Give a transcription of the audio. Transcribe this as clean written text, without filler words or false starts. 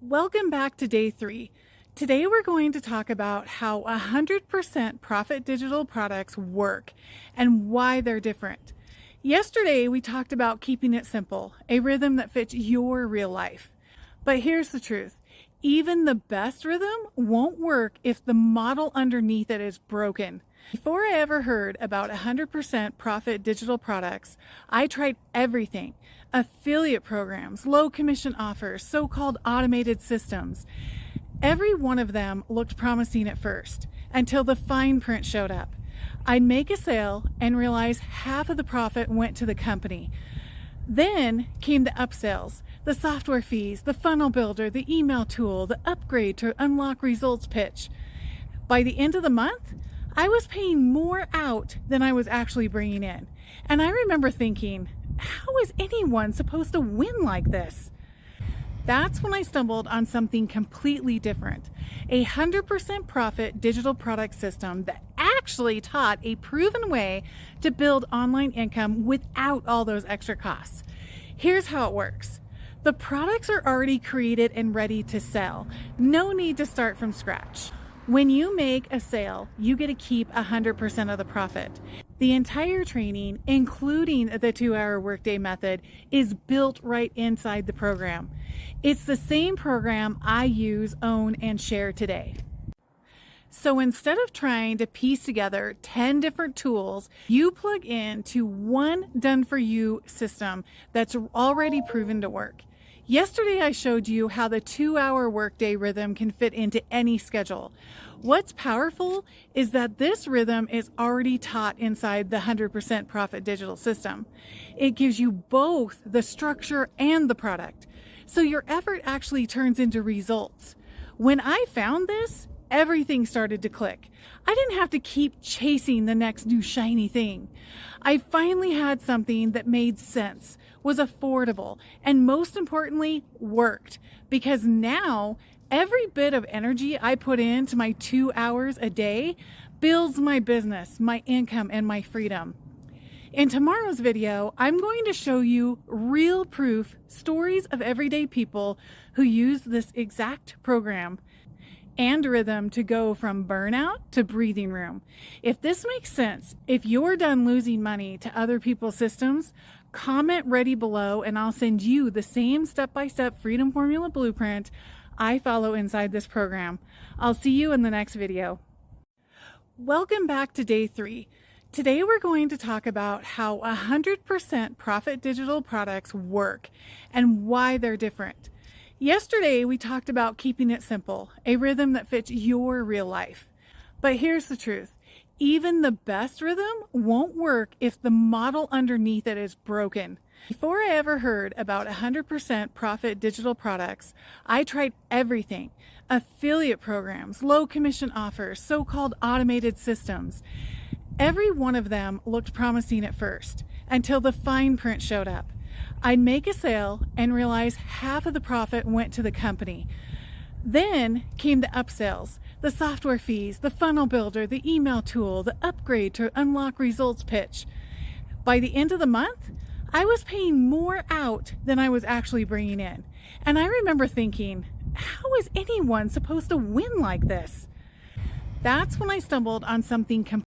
Welcome back to day 3. Today we're going to talk about how 100% profit digital products work and why they're different. Yesterday we talked about keeping it simple, a rhythm that fits your real life. But here's the truth. Even the best rhythm won't work if the model underneath it is broken. Before I ever heard about 100% profit digital products, I tried everything. Affiliate programs, low commission offers, so-called automated systems. Every one of them looked promising at first, until the fine print showed up. I'd make a sale and realize half of the profit went to the company. Then came the upsells, the software fees, the funnel builder, the email tool, the upgrade to unlock results pitch. By the end of the month, I was paying more out than I was actually bringing in. And I remember thinking, how is anyone supposed to win like this? That's when I stumbled on something completely different. A 100% profit digital product system that actually taught a proven way to build online income without all those extra costs. Here's how it works. The products are already created and ready to sell. No need to start from scratch. When you make a sale, you get to keep 100% of the profit. The entire training, including the 2-hour workday method, is built right inside the program. It's the same program I use, own, and share today. So instead of trying to piece together 10 different tools, you plug into one done-for-you system that's already proven to work. Yesterday, I showed you how the 2-hour workday rhythm can fit into any schedule. What's powerful is that this rhythm is already taught inside the 100% profit digital system. It gives you both the structure and the product. So your effort actually turns into results. When I found this, everything started to click. I didn't have to keep chasing the next new shiny thing. I finally had something that made sense, was affordable, and most importantly, worked. Because now, every bit of energy I put into my 2 hours a day builds my business, my income, and my freedom. In tomorrow's video, I'm going to show you real proof stories of everyday people who use this exact program and rhythm to go from burnout to breathing room. If this makes sense, if you're done losing money to other people's systems, comment ready below and I'll send you the same step-by-step freedom formula blueprint I follow inside this program. I'll see you in the next video. Welcome back to day 3. Today we're going to talk about how 100% profit digital products work and why they're different. Yesterday, we talked about keeping it simple, a rhythm that fits your real life. But here's the truth. Even the best rhythm won't work if the model underneath it is broken. Before I ever heard about 100% profit digital products, I tried everything. Affiliate programs, low commission offers, so-called automated systems. Every one of them looked promising at first, until the fine print showed up. I'd make a sale and realize half of the profit went to the company. Then came the upsells, the software fees, the funnel builder, the email tool, the upgrade to unlock results pitch. By the end of the month, I was paying more out than I was actually bringing in. And I remember thinking, how is anyone supposed to win like this? That's when I stumbled on something completely